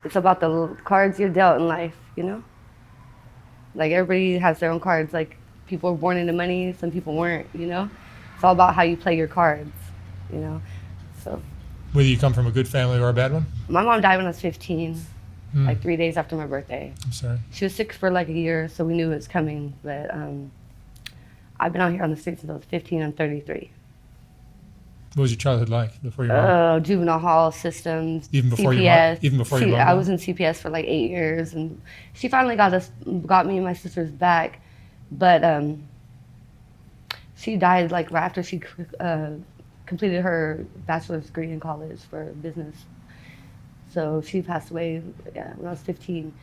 It's about the cards you're dealt in life, you know? Like, everybody has their own cards. Like, people were born into money, some people weren't, you know? It's all about how you play your cards, you know? So, Whether you come from a good family or a bad one? my mom died when I was 15, like 3 days after my birthday. I'm sorry. She was sick for like a year, so we knew it was coming. But I've been out here on the streets since I was 15. I'm 33. What was your childhood like before your mom? Juvenile hall systems, Even before your CPS. mom? Even before your mom I died? was in CPS for like 8 years, and she finally got me and my sisters back. But she died like right after she completed her bachelor's degree in college for business. So she passed away, when I was 15.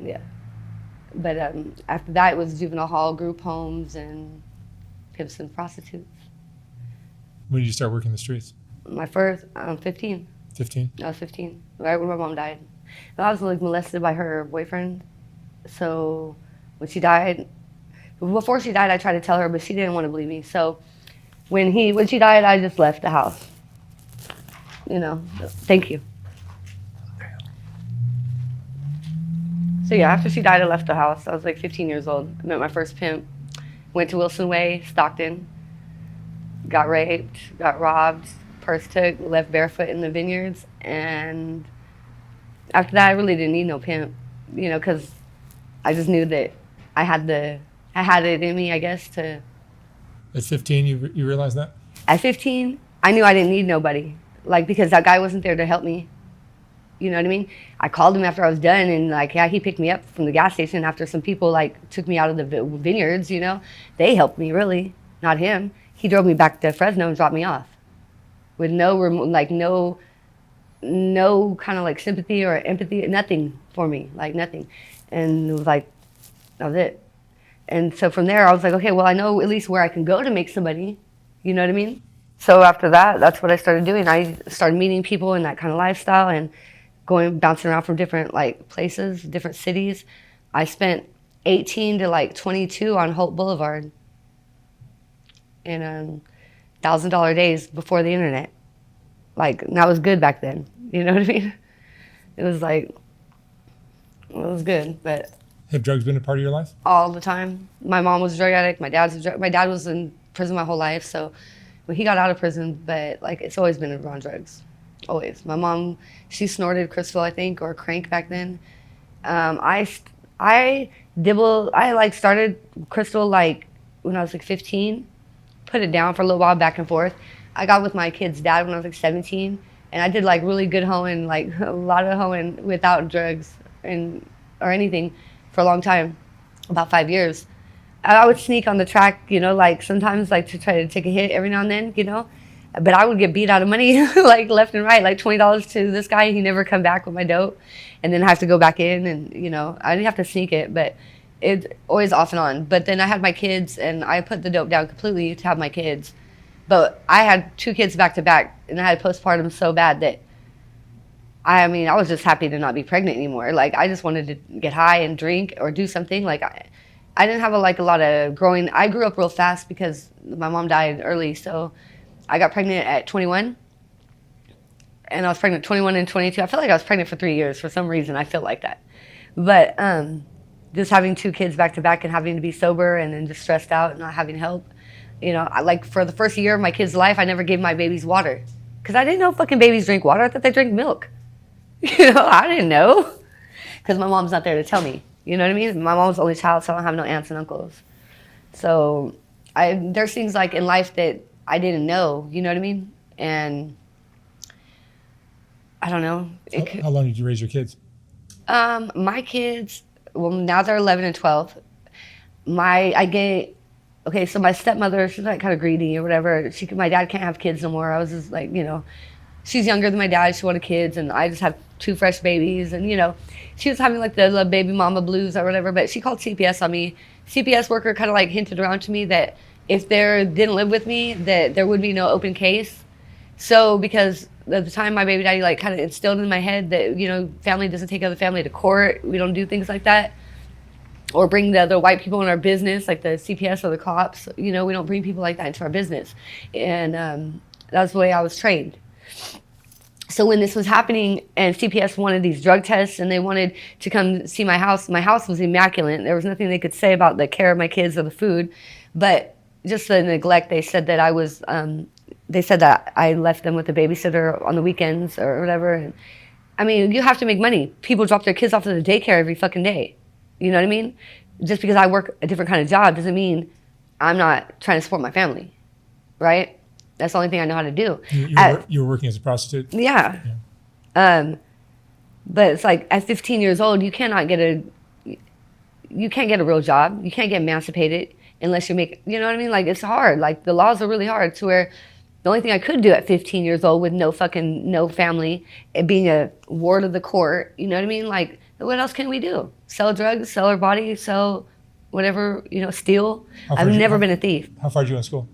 Yeah. But after that, it was juvenile hall, group homes, and pimps and prostitutes. When did you start working the streets? My first, 15. 15? I was 15, right when my mom died. And I was like molested by her boyfriend. So when she died, before she died, I tried to tell her, but she didn't want to believe me. So when she died, I just left the house. You know, thank you. So yeah, after she died, I left the house. I was like 15 years old. I met my first pimp. Went to Wilson Way, Stockton. Got raped, got robbed, purse took, left barefoot in the vineyards. And after that, I really didn't need no pimp, you know, because I just knew that I had it in me, I guess, to... At 15, you realized that? At 15, I knew I didn't need nobody, like, because that guy wasn't there to help me. You know what I mean? I called him after I was done, and like, yeah, he picked me up from the gas station after some people like took me out of the vineyards, you know? They helped me, really, not him. He drove me back to Fresno and dropped me off with no kind of like sympathy or empathy, nothing for me, like nothing. And it was like, that was it. And so from there, I was like, okay, well, I know at least where I can go to make somebody, you know what I mean? So after that, that's what I started doing. I started meeting people in that kind of lifestyle and bouncing around from different like places, different cities. I spent 18 to like 22 on Holt Boulevard in $1,000 days before the internet. Like, and that was good back then. You know what I mean? It was like, it was good, but... Have drugs been a part of your life? All the time. My mom was a drug addict. My dad was in prison my whole life, so when he got out of prison, but like, it's always been around drugs. Always. My mom, she snorted crystal, I think, or crank back then. I started crystal like when I was like 15, put it down for a little while, back and forth. I got with my kid's dad when I was like 17, and I did like really good hoeing, like a lot of hoeing without drugs or anything for a long time, about 5 years. I would sneak on the track, you know, like sometimes like to try to take a hit every now and then, you know. But I would get beat out of money, like left and right, like $20 to this guy. He never come back with my dope, and then I have to go back in, and you know, I didn't have to sneak it, but it's always off and on. But then I had my kids, and I put the dope down completely to have my kids. But I had 2 kids back to back, and I had postpartum so bad that I was just happy to not be pregnant anymore. Like, I just wanted to get high and drink or do something. Like, I didn't have a lot of growing. I grew up real fast because my mom died early, so I got pregnant at 21, and I was pregnant 21 and 22. I felt like I was pregnant for 3 years for some reason. I feel like that. But just having 2 kids back to back and having to be sober and then just stressed out and not having help, you know, for the first year of my kid's life, I never gave my babies water because I didn't know fucking babies drink water. I thought they drank milk. You know, I didn't know because my mom's not there to tell me. You know what I mean? My mom's the only child, so I don't have no aunts and uncles. So there's things like in life that I didn't know, you know what I mean? And I don't know. How long did you raise your kids? My kids, well, now they're 11 and 12. So my stepmother, she's like kind of greedy or whatever. My dad can't have kids no more. I was just like, you know, she's younger than my dad. She wanted kids, and I just had 2 fresh babies. And, you know, she was having like the baby mama blues or whatever, but she called CPS on me. CPS worker kind of like hinted around to me that if they didn't live with me, that there would be no open case. So because at the time my baby daddy like kind of instilled in my head that, you know, family doesn't take other family to court. We don't do things like that. Or bring the other white people in our business, like the CPS or the cops. You know, we don't bring people like that into our business. And that's the way I was trained. So when this was happening and CPS wanted these drug tests and they wanted to come see my house was immaculate. There was nothing they could say about the care of my kids or the food, but just the neglect. They said that they said that I left them with a babysitter on the weekends or whatever. And I mean, you have to make money. People drop their kids off to the daycare every fucking day. You know what I mean? Just because I work a different kind of job doesn't mean I'm not trying to support my family, right? That's the only thing I know how to do. You were working as a prostitute? Yeah. But it's like at 15 years old, you can't get a real job. You can't get emancipated unless you make, you know what I mean? Like, it's hard. Like, the laws are really hard to where the only thing I could do at 15 years old with no family, and being a ward of the court, you know what I mean? Like, what else can we do? Sell drugs, sell our body, sell whatever, steal. I've never been a thief. How far did you go in school?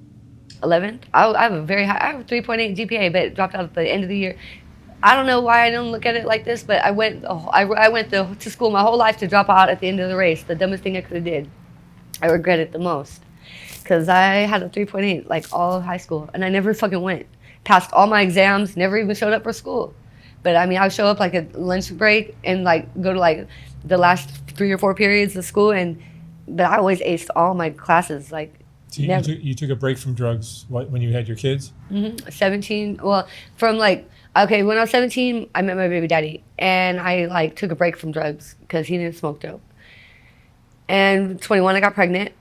11th. I have a very high, I have a 3.8 GPA, but it dropped out at the end of the year. I don't know why I don't look at it like this, but I went to school my whole life to drop out at the end of the race. The dumbest thing I could have did. I regret it the most. Because I had a 3.8 like all of high school, and I never fucking went. Passed all my exams, never even showed up for school. But I mean, I would show up like at lunch break and like go to like the last 3 or 4 periods of school, but I always aced all my classes. Like, so you took a break from drugs when you had your kids? 17. Well, from like, okay, when I was 17, I met my baby daddy, and I like took a break from drugs because he didn't smoke dope. And 21, I got pregnant.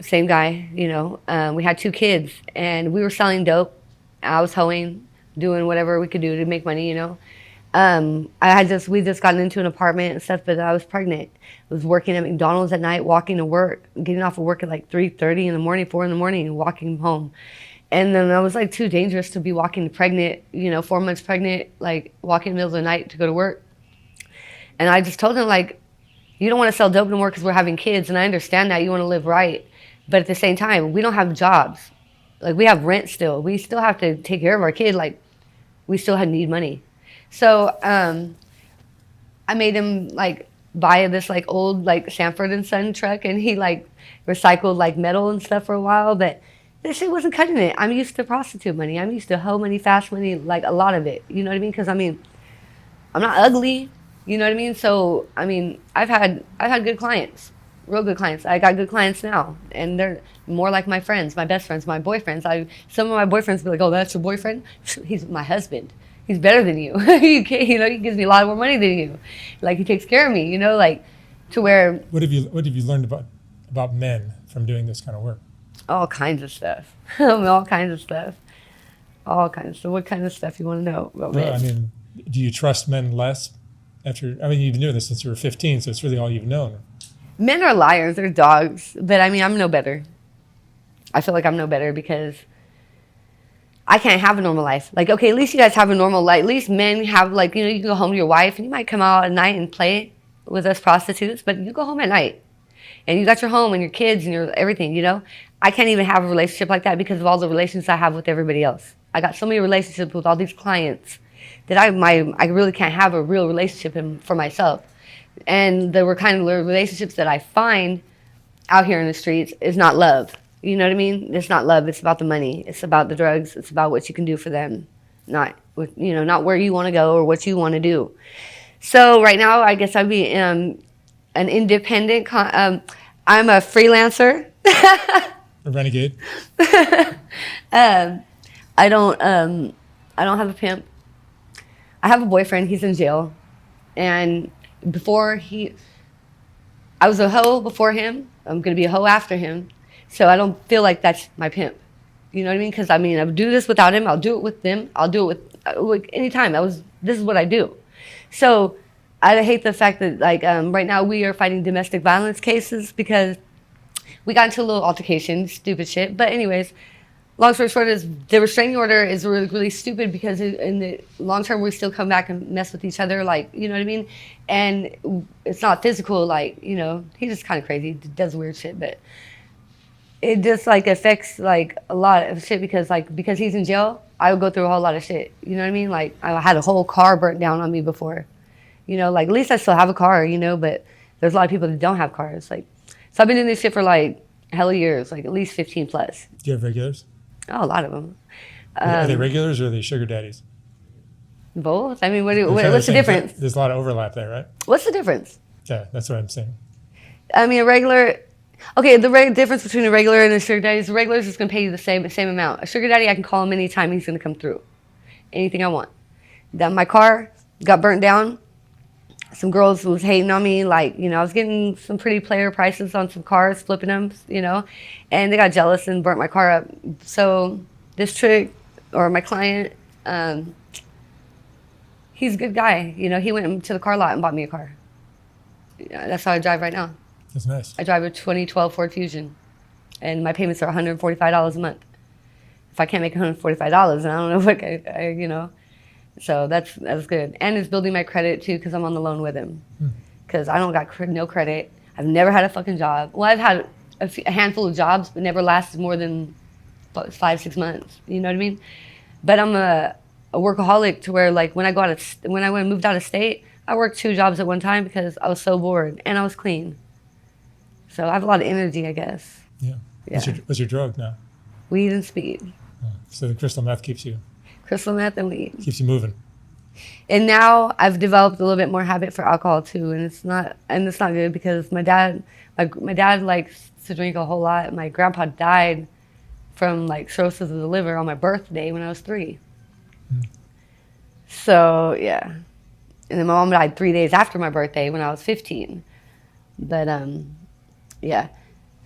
Same guy, we had 2 kids, and we were selling dope. I was hoeing, doing whatever we could do to make money, we just gotten into an apartment and stuff, but I was pregnant. I was working at McDonald's at night, walking to work, getting off of work at like 3:30 in the morning, 4 in the morning, and walking home. And then I was like too dangerous to be walking pregnant, 4 months pregnant, like walking in the middle of the night to go to work. And I just told him, like, you don't want to sell dope no more because we're having kids, and I understand that you want to live right. But at the same time, we don't have jobs. Like, we have rent still. We still have to take care of our kid. Like, we still need money. So I made him, like, buy this, like, old, like, Sanford and Son truck. And he, like, recycled, like, metal and stuff for a while. But this shit wasn't cutting it. I'm used to prostitute money. I'm used to hoe money, fast money, like, a lot of it. You know what I mean? Because, I mean, I'm not ugly. You know what I mean? So, I mean, I've had good clients. Real good clients. I got good clients now, and they're more like my friends, my best friends, my boyfriends. Some of my boyfriends be like, "Oh, that's your boyfriend? He's my husband. He's better than you. He gives me a lot more money than you. Like, he takes care of me. Like, to where." What have you learned about men from doing this kind of work? All kinds of stuff. All kinds of stuff. All kinds of stuff. What kind of stuff you want to know about men? Well, I mean, do you trust men less after? I mean, you've been doing this since you were 15, so it's really all you've known. Men are liars. They're dogs. But I mean, I'm no better. I feel like I'm no better because I can't have a normal life. Like, okay, at least you guys have a normal life. At least men have, like, you can go home to your wife and you might come out at night and play with us prostitutes, but you go home at night and you got your home and your kids and your everything, I can't even have a relationship like that because of all the relations I have with everybody else. I got so many relationships with all these clients that I really can't have a real relationship for myself. And the kind of relationships that I find out here in the streets is not love. You know what I mean? It's not love. It's about the money. It's about the drugs. It's about what you can do for them, not where you want to go or what you want to do. So right now, I guess I'd be an independent. I'm a freelancer. A renegade. I don't have a pimp. I have a boyfriend. He's in jail, and I was a hoe before him. I'm gonna be a hoe after him. So I don't feel like that's my pimp. You know what I mean? Because I mean, I would do this without him. I'll do it with them. I'll do it with anytime. This is what I do. So I hate the fact that right now we are fighting domestic violence cases because we got into a little altercation, stupid shit. But anyways, long story short is the restraining order is really, really stupid because in the long term we still come back and mess with each other, you know what I mean? And it's not physical, he's just kind of crazy, does weird shit, but it just affects a lot of shit because he's in jail. I would go through a whole lot of shit, you know what I mean? I had a whole car burnt down on me before, at least I still have a car, but there's a lot of people that don't have cars. So I've been doing this shit for hella years, at least 15 plus. Do you have regulars? Oh, a lot of them. Are they regulars or are they sugar daddies? Both? I mean, They're kind of what's the same, difference? There's a lot of overlap there, right? What's the difference? Yeah, that's what I'm saying. I mean, okay, the difference between a regular and a sugar daddy is a regular is just going to pay you the same amount. A sugar daddy, I can call him anytime, he's going to come through. Anything I want. That my car got burnt down. Some girls was hating on me, like, you know, I was getting some pretty player prices on some cars, flipping them, you know, and they got jealous and burnt my car up. So this chick, or my client, he's a good guy. You know, he went to the car lot and bought me a car. Yeah, that's how I drive right now. That's nice. I drive a 2012 Ford Fusion, and my payments are $145 a month. If I can't make $145, then I don't know what you know. So that's good. And it's building my credit, too, because I'm on the loan with him. Because I don't got no credit. I've never had a fucking job. Well, I've had a handful of jobs, but never lasted more than 5-6 months. You know what I mean? But I'm a workaholic to where, like, when I moved out of state, I worked 2 jobs at one time because I was so bored, and I was clean. So I have a lot of energy, I guess. Yeah. Yeah. What's your drug now? Weed and speed. So the crystal meth keeps you Crystal meth and weed. moving. And now I've developed a little bit more habit for alcohol too, and it's not good because my dad likes to drink a whole lot. My grandpa died from like cirrhosis of the liver on my birthday when I was 3. So yeah, and then my mom died 3 days after my birthday when I was 15. But yeah.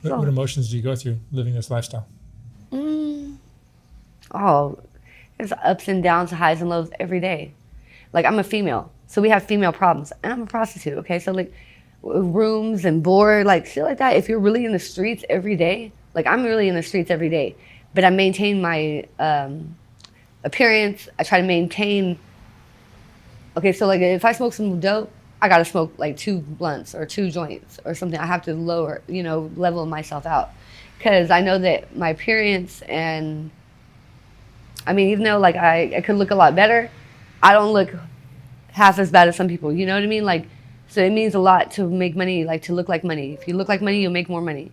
What emotions do you go through living this lifestyle? Oh, there's ups and downs, highs and lows every day. Like, I'm a female, so we have female problems, and I'm a prostitute, okay? So, like, rooms and board, like, shit like that, if you're really in the streets every day, like, I'm really in the streets every day, but I maintain my appearance. I try to maintain, okay, so, like, if I smoke some dope, I gotta smoke, like, 2 blunts or 2 joints or something. I have to lower, you know, level myself out, because I know that my appearance and, I mean, even though, like, I could look a lot better, I don't look half as bad as some people, you know what I mean? Like, so it means a lot to make money, like, to look like money. If you look like money, you'll make more money.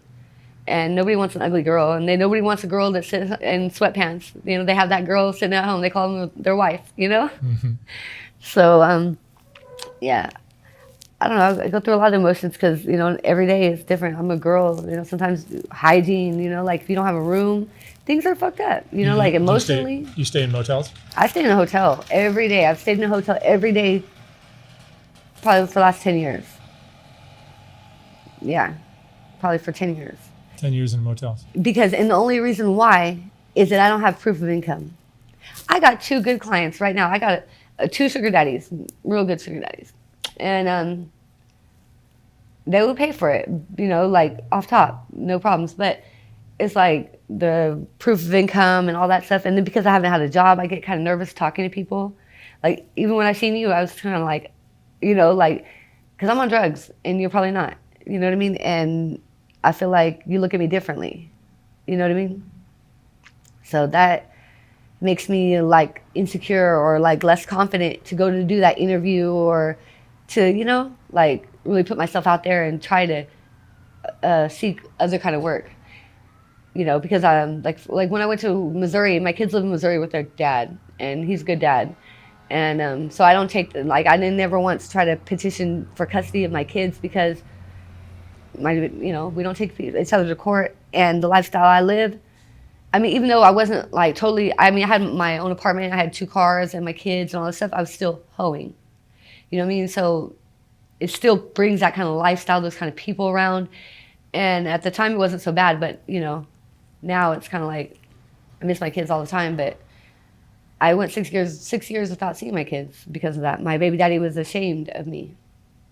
And nobody wants an ugly girl, and nobody wants a girl that sits in sweatpants. You know, they have that girl sitting at home, they call them their wife, you know? Mm-hmm. So, yeah. I don't know, I go through a lot of emotions because, you know, every day is different. I'm a girl, you know, sometimes hygiene, you know, like if you don't have a room, things are fucked up, you know, like emotionally. You stay in motels? I stay in a hotel every day. I've stayed in a hotel every day probably for the last 10 years. Yeah, probably for 10 years. 10 years in motels? Because, and the only reason why is that I don't have proof of income. I got 2 good clients right now. I got 2 sugar daddies, real good sugar daddies. And they would pay for it, you know, like off top, no problems. But it's like the proof of income and all that stuff. And then because I haven't had a job, I get kind of nervous talking to people. Like, even when I seen you, I was kind of like, you know, like, because I'm on drugs and you're probably not, you know what I mean? And I feel like you look at me differently, you know what I mean? So that makes me like insecure or like less confident to go to do that interview or to, you know, like really put myself out there and try to seek other kind of work, you know, because I'm like when I went to Missouri, my kids live in Missouri with their dad, and he's a good dad. And so I don't take, like, I didn't never once try to petition for custody of my kids because you know, we don't take each other to court. And the lifestyle I live, I mean, even though I wasn't like totally, I mean, I had my own apartment, I had 2 cars and my kids and all that stuff, I was still hoeing. You know what I mean? So it still brings that kind of lifestyle, those kind of people around. And at the time it wasn't so bad, but you know, now it's kind of like, I miss my kids all the time, but I went 6 years without seeing my kids because of that. My baby daddy was ashamed of me.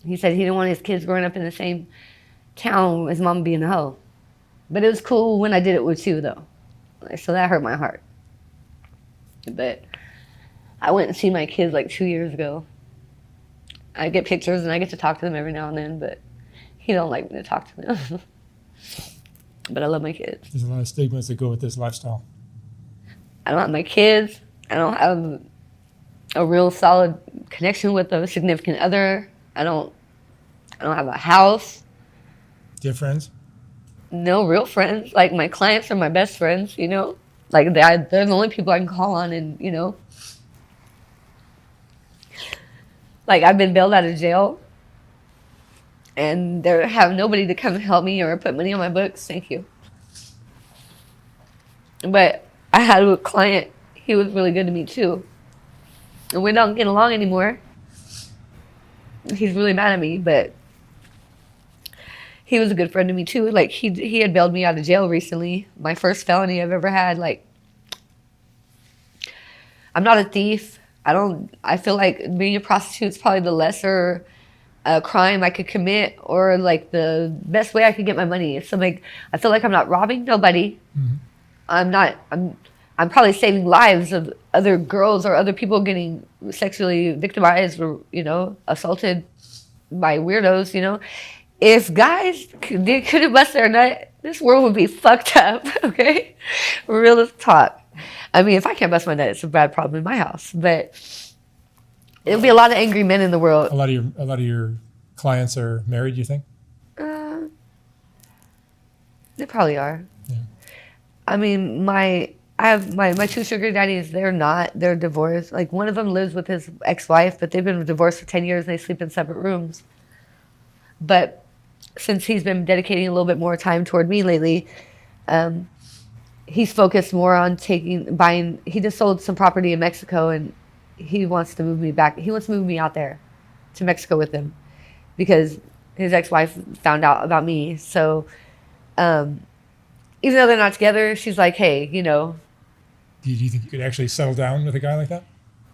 He said he didn't want his kids growing up in the same town as mom being a hoe. But it was cool when I did it with you though. So that hurt my heart. But I went and see my kids like 2 years ago. I get pictures and I get to talk to them every now and then, but he don't like me to talk to them. But I love my kids. There's a lot of stigmas that go with this lifestyle. I don't have my kids. I don't have a real solid connection with a significant other. I don't have a house. Do you have friends? No real friends. Like, my clients are my best friends, you know? Like, they're the only people I can call on and, you know, Like, I've been bailed out of jail, and there have nobody to come help me or put money on my books. Thank you. But I had a client. He was really good to me too, and we don't get along anymore. He's really mad at me, but he was a good friend to me too. Like, he had bailed me out of jail recently. My first felony I've ever had. Like, I'm not a thief. I feel like being a prostitute is probably the lesser crime I could commit, or like the best way I could get my money. So like, I feel like I'm not robbing nobody. Mm-hmm. I'm probably saving lives of other girls or other people getting sexually victimized or, you know, assaulted by weirdos, you know. If guys couldn't bust their nut, this world would be fucked up, okay? Real talk. I mean, if I can't bust my nut, it's a bad problem in my house. But there'll be a lot of angry men in the world. A lot of your clients are married, you think? They probably are. Yeah. I mean, I have my two sugar daddies. They're divorced. Like, one of them lives with his ex-wife, but they've been divorced for 10 years and they sleep in separate rooms. But since he's been dedicating a little bit more time toward me lately, he's focused more on buying. He just sold some property in Mexico, and he wants to move me back. He wants to move me out there to Mexico with him because his ex-wife found out about me. So even though they're not together, she's like, hey, you know. Do you think you could actually settle down with a guy like that?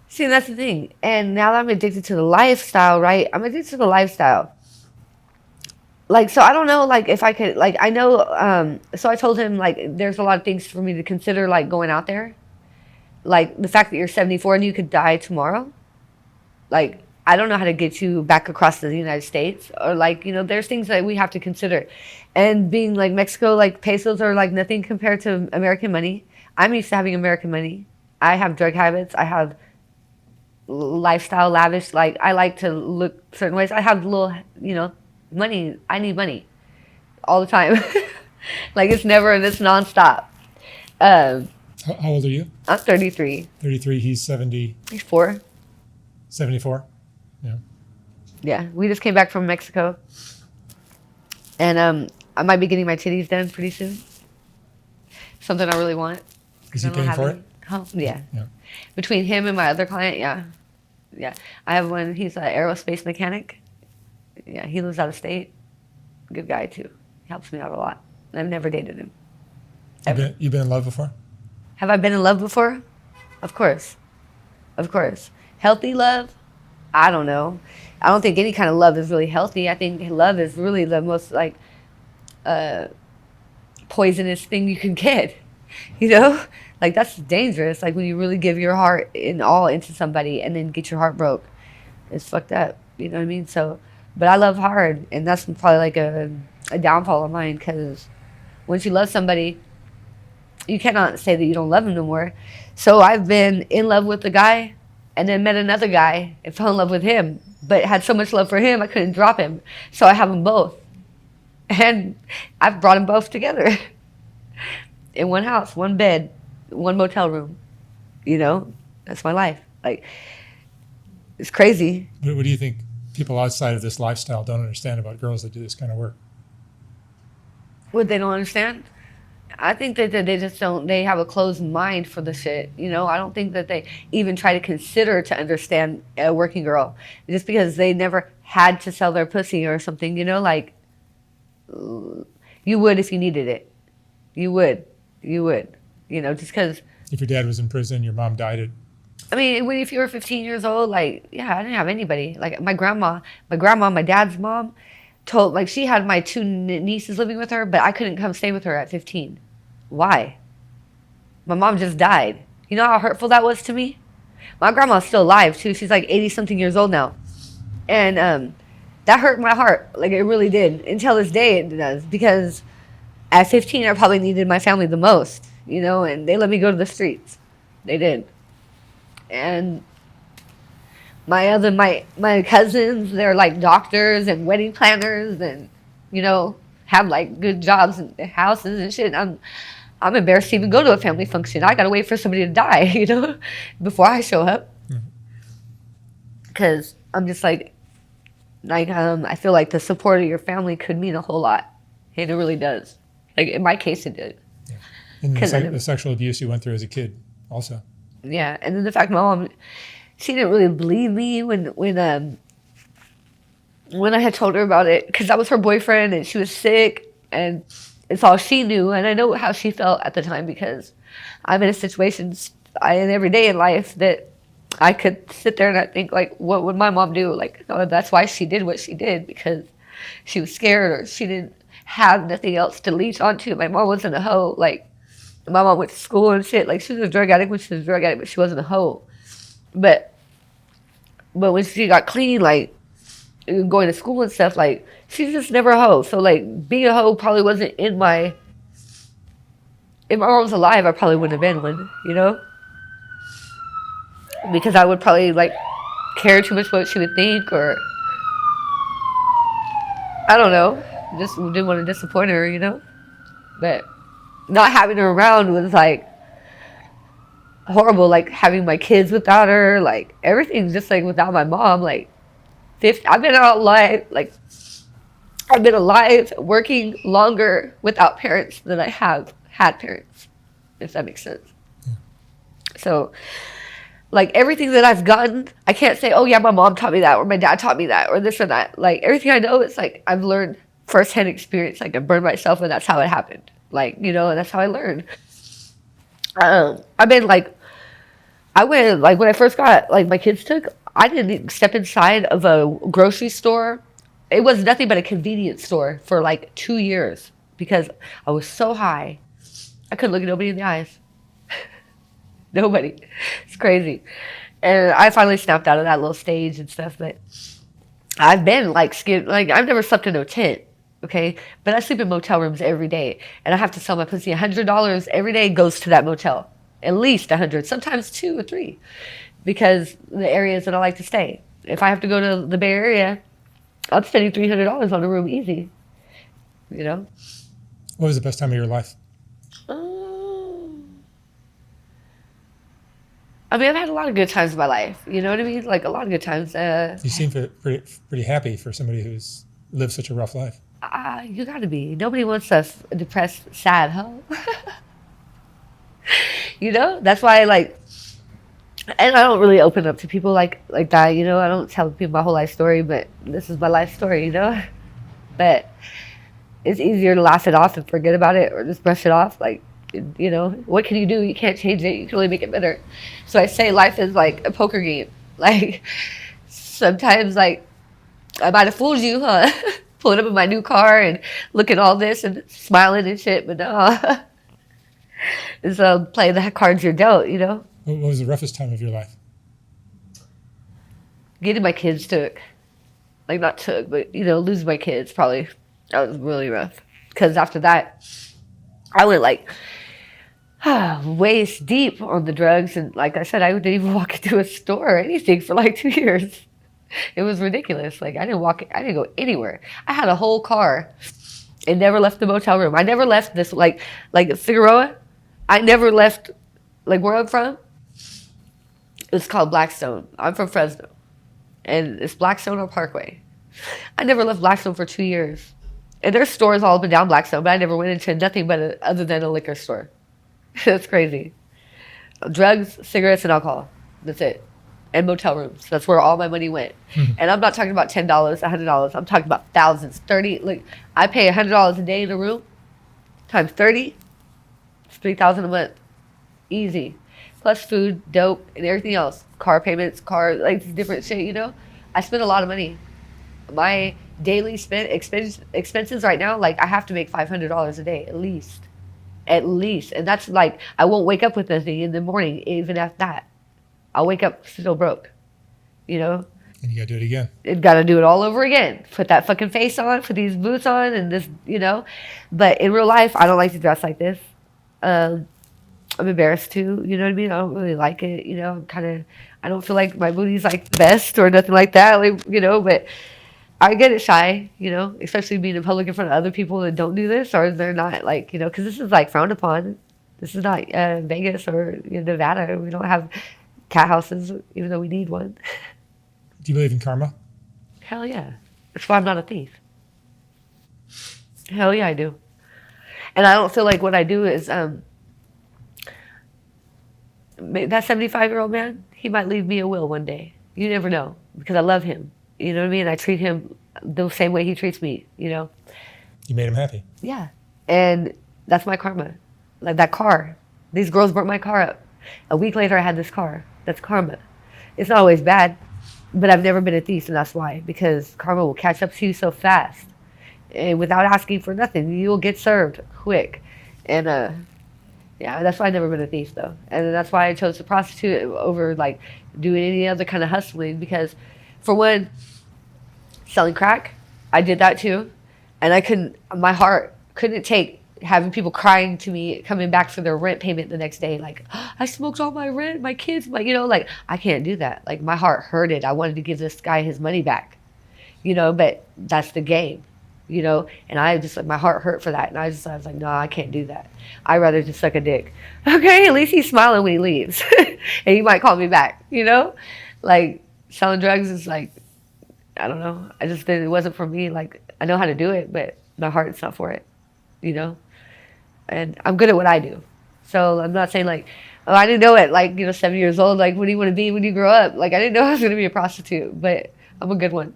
See, that's the thing. And now that I'm addicted to the lifestyle, right? I'm addicted to the lifestyle. Like, so I don't know, like, if I could, like, I know, so I told him, like, there's a lot of things for me to consider, like, going out there. Like, the fact that you're 74 and you could die tomorrow. Like, I don't know how to get you back across the United States. Or, like, you know, there's things that we have to consider. And being, like, Mexico, like, pesos are, like, nothing compared to American money. I'm used to having American money. I have drug habits. I have lifestyle, lavish. Like, I like to look certain ways. I have little, you know, money. I need money all the time. Like, it's nonstop. How old are you? I'm 33. 33. He's 70. He's 4. 74. Yeah. Yeah. We just came back from Mexico, and I might be getting my titties done pretty soon. Something I really want. Is he paying for it? Oh, yeah. Yeah. Between him and my other client, yeah. Yeah. I have one. He's an aerospace mechanic. Yeah, he lives out of state. Good guy, too. He helps me out a lot. I've never dated him. You been in love before? Have I been in love before? Of course. Of course. Healthy love? I don't know. I don't think any kind of love is really healthy. I think love is really the most, like, poisonous thing you can get. You know? Like, that's dangerous. Like, when you really give your heart and all into somebody and then get your heart broke. It's fucked up. You know what I mean? So... But I love hard, and that's probably like a downfall of mine, because once you love somebody, you cannot say that you don't love them no more. So I've been in love with the guy, and then met another guy and fell in love with him, but had so much love for him, I couldn't drop him. So I have them both. And I've brought them both together in one house, one bed, one motel room. You know, that's my life. Like, it's crazy. What do you think people outside of this lifestyle don't understand about girls that do this kind of work? What they don't understand? I think that they just don't, they have a closed mind for the shit. You know, I don't think that they even try to consider to understand a working girl. Just because they never had to sell their pussy or something, you know, like, you would if you needed it. You would, you know, just because. If your dad was in prison, your mom died I mean, if you were 15 years old, like, yeah, I didn't have anybody. Like, my grandma, my dad's mom, told, like, she had my two nieces living with her, but I couldn't come stay with her at 15. Why? My mom just died. You know how hurtful that was to me? My grandma's still alive, too. She's like 80-something years old now. And that hurt my heart. Like, it really did. Until this day, it does. Because at 15, I probably needed my family the most, you know, and they let me go to the streets. They did. And my cousins, they're like doctors and wedding planners, and, you know, have like good jobs and houses and shit. I'm embarrassed to even go to a family function. I gotta wait for somebody to die, you know, before I show up. Because I'm just like, I feel like the support of your family could mean a whole lot. And it really does. Like, in my case, it did. Yeah. And Cause the sexual abuse you went through as a kid also. yeah. And then the fact my mom, she didn't really believe me when I had told her about it, because that was her boyfriend and she was sick and it's all she knew. And I know how she felt at the time, because I'm in a situation in every day in life that I could sit there and I think, like, what would my mom do? Like, oh, that's why she did what she did, because she was scared or she didn't have nothing else to leech onto. My mom wasn't a hoe. Like, my mom went to school and shit. Like, she was a drug addict when she was a drug addict, but she wasn't a hoe. But when she got clean, like, going to school and stuff, like, she's just never a hoe. So, like, being a hoe probably wasn't in my... If my mom was alive, I probably wouldn't have been one, you know? Because I would probably, like, care too much what she would think, or... I don't know. Just didn't want to disappoint her, you know? But not having her around was, like, horrible. Like, having my kids without her, like, everything's just, like, without my mom, like... I've been alive working longer without parents than I have had parents, if that makes sense. Yeah. So, like, everything that I've gotten, I can't say, oh yeah, my mom taught me that, or my dad taught me that, or this or that. Like, everything I know, it's like I've learned firsthand experience. Like, I burned myself and that's how it happened. Like, you know, and that's how I learned. I've been like, when I first got, like, my kids took, I didn't even step inside of a grocery store. It was nothing but a convenience store for like 2 years, because I was so high. I couldn't look at nobody in the eyes. Nobody. It's crazy. And I finally snapped out of that little stage and stuff. But I've been like I've never slept in no tent. Okay. But I sleep in motel rooms every day. And I have to sell my pussy $100 every day goes to that motel. At least 100, sometimes 2 or 3. Because the areas that I like to stay. If I have to go to the Bay Area, I'm spending $300 on a room easy. You know? What was the best time of your life? I mean, I've had a lot of good times in my life. You know what I mean? Like, a lot of good times. You seem pretty happy for somebody who's lived such a rough life. You gotta be. Nobody wants a depressed, sad hoe. You know? That's why, like... And I don't really open up to people like that, you know? I don't tell people my whole life story, but this is my life story, you know? But it's easier to laugh it off and forget about it, or just brush it off. Like, you know, what can you do? You can't change it. You can only make it better. So I say life is like a poker game. Like, sometimes, like, I might have fooled you, huh? Pulling up in my new car and looking all this and smiling and shit, but no. It's playing the cards you're dealt, you know? What was the roughest time of your life? Getting my kids took. Like, not took, but, you know, losing my kids, probably. That was really rough. Because after that, I went, like, waist deep on the drugs. And like I said, I didn't even walk into a store or anything for, like, 2 years. It was ridiculous. Like, I didn't go anywhere. I had a whole car and never left the motel room. I never left this, like Figueroa. I never left, like, where I'm from. It's called Blackstone. I'm from Fresno. And it's Blackstone on Parkway. I never left Blackstone for 2 years. And there's stores all up and down Blackstone, but I never went into nothing but other than a liquor store. That's crazy. Drugs, cigarettes, and alcohol. That's it. And motel rooms. That's where all my money went. Mm-hmm. And I'm not talking about $10, $100. I'm talking about thousands, 30. Like, I pay $100 a day in a room times 30. It's $3,000 a month. Easy. Plus food, dope, and everything else. Car payments, like, different shit, you know? I spend a lot of money. My daily expenses right now, like, I have to make $500 a day, at least. At least. And that's, like, I won't wake up with nothing in the morning, even after that. I'll wake up still broke, you know? And you gotta do it again. You gotta do it all over again. Put that fucking face on, put these boots on, and this, you know? But in real life, I don't like to dress like this. I'm embarrassed too, you know what I mean? I don't really like it, you know? I don't feel like my booty's like the best or nothing like that, like, you know? But I get it shy, you know? Especially being in public in front of other people that don't do this, or they're not, like, you know? Because this is, like, frowned upon. This is not Vegas or, you know, Nevada. We don't have cat houses, even though we need one. Do you believe in karma? Hell yeah. That's why I'm not a thief. Hell yeah, I do. And I don't feel like what I do is, that 75-year-old man, he might leave me a will one day. You never know, because I love him. You know what I mean? I treat him the same way he treats me, you know? You made him happy. Yeah. And that's my karma. Like that car. These girls burnt my car up. A week later, I had this car. That's karma. It's not always bad, but I've never been a thief, and that's why. Because karma will catch up to you so fast. And without asking for nothing, you'll get served quick. And yeah, that's why I've never been a thief, though. And that's why I chose to prostitute over like doing any other kind of hustling. Because for one, selling crack, I did that too. And my heart couldn't take having people crying to me, coming back for their rent payment the next day. Like, oh, I smoked all my rent, my kids, like, I can't do that. Like, my heart hurted. I wanted to give this guy his money back, but that's the game, and I just, like, my heart hurt for that. And I was like, no, I can't do that. I'd rather just suck a dick. Okay, at least he's smiling when he leaves. And he might call me back, like selling drugs is like, I don't know. It wasn't for me. Like, I know how to do it, but my heart's not for it, and I'm good at what I do. So I'm not saying like, oh, I didn't know it, like, 7 years old. Like, what do you want to be when you grow up? Like, I didn't know I was going to be a prostitute, but I'm a good one.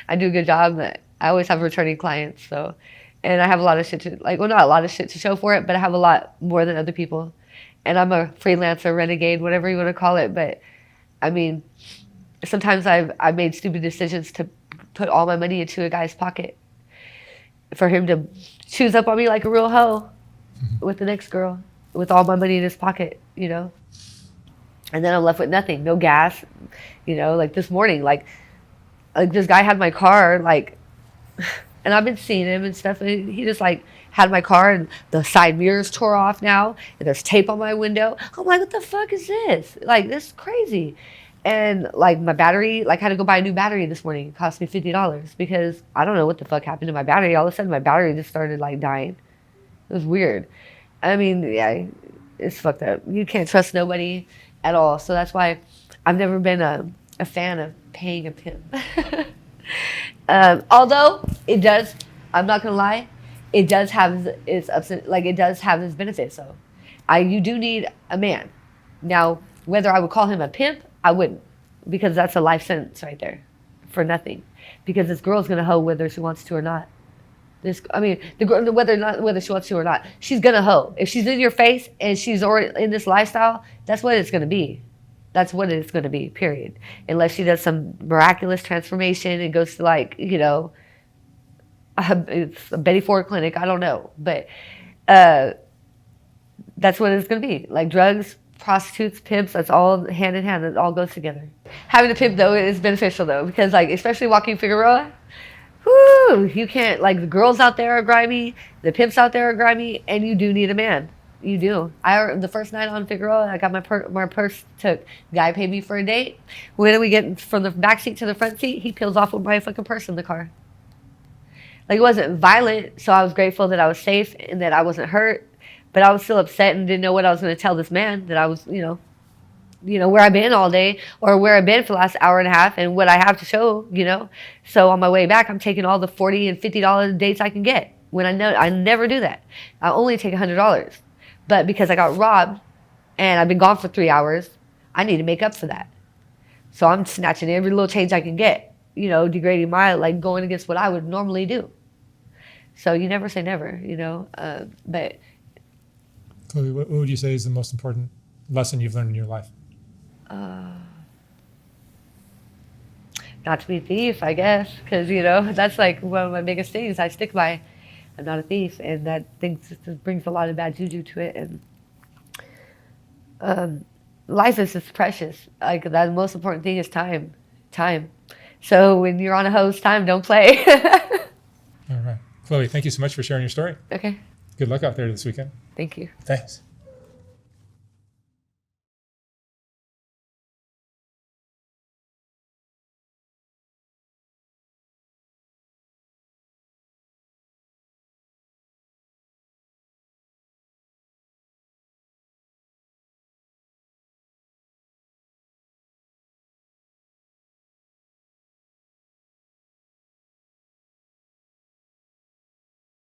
I do a good job. I always have returning clients. So, and I have a lot of shit not a lot of shit to show for it, but I have a lot more than other people. And I'm a freelancer, renegade, whatever you want to call it. But I mean, sometimes I've made stupid decisions to put all my money into a guy's pocket for him to choose up on me like a real hoe with the next girl, with all my money in his pocket, And then I'm left with nothing, no gas, like this morning, like this guy had my car, like, and I've been seeing him and stuff, and he just like had my car and the side mirrors tore off now, and there's tape on my window. I'm like, what the fuck is this? Like, this is crazy. And like my battery, like I had to go buy a new battery this morning. It cost me $50 because I don't know what the fuck happened to my battery. All of a sudden my battery just started like dying. It was weird. I mean, yeah, it's fucked up. You can't trust nobody at all. So that's why I've never been a fan of paying a pimp. Although it does, I'm not gonna lie, it does have its ups and, like, it does have its benefits. So you do need a man. Now, whether I would call him a pimp, I wouldn't, because that's a life sentence right there for nothing. Because this girl's gonna hoe whether she wants to or not. The girl, whether she wants to or not, she's gonna hoe. If she's in your face and she's already in this lifestyle, that's what it's gonna be. That's what it's gonna be, period. Unless she does some miraculous transformation and goes to like, it's a Betty Ford clinic, I don't know. But that's what it's gonna be. Like drugs, prostitutes, pimps, that's all hand in hand. It all goes together. Having a pimp, though, is beneficial, though, because, like, especially walking Figueroa, whoo, you can't, like, the girls out there are grimy, the pimps out there are grimy, and you do need a man. You do. The first night on Figueroa, I got my purse took. Guy paid me for a date. When we get from the back seat to the front seat, he peels off with my fucking purse in the car. Like, it wasn't violent, so I was grateful that I was safe and that I wasn't hurt. But I was still upset and didn't know what I was going to tell this man, that I was, where I've been all day or where I've been for the last hour and a half and what I have to show, So on my way back, I'm taking all the $40 and $50 dates I can get when I know I never do that. I only take $100. But because I got robbed and I've been gone for 3 hours, I need to make up for that. So I'm snatching every little change I can get, degrading going against what I would normally do. So you never say never, but... Chloe, what would you say is the most important lesson you've learned in your life? Not to be a thief, I guess, because, that's like one of my biggest things I stick by. I'm not a thief, and that thing just brings a lot of bad juju to it. And life is just precious. Like, the most important thing is time. So when you're on a hoe's time, don't play. All right. Chloe, thank you so much for sharing your story. Okay. Good luck out there this weekend. Thank you. Thanks.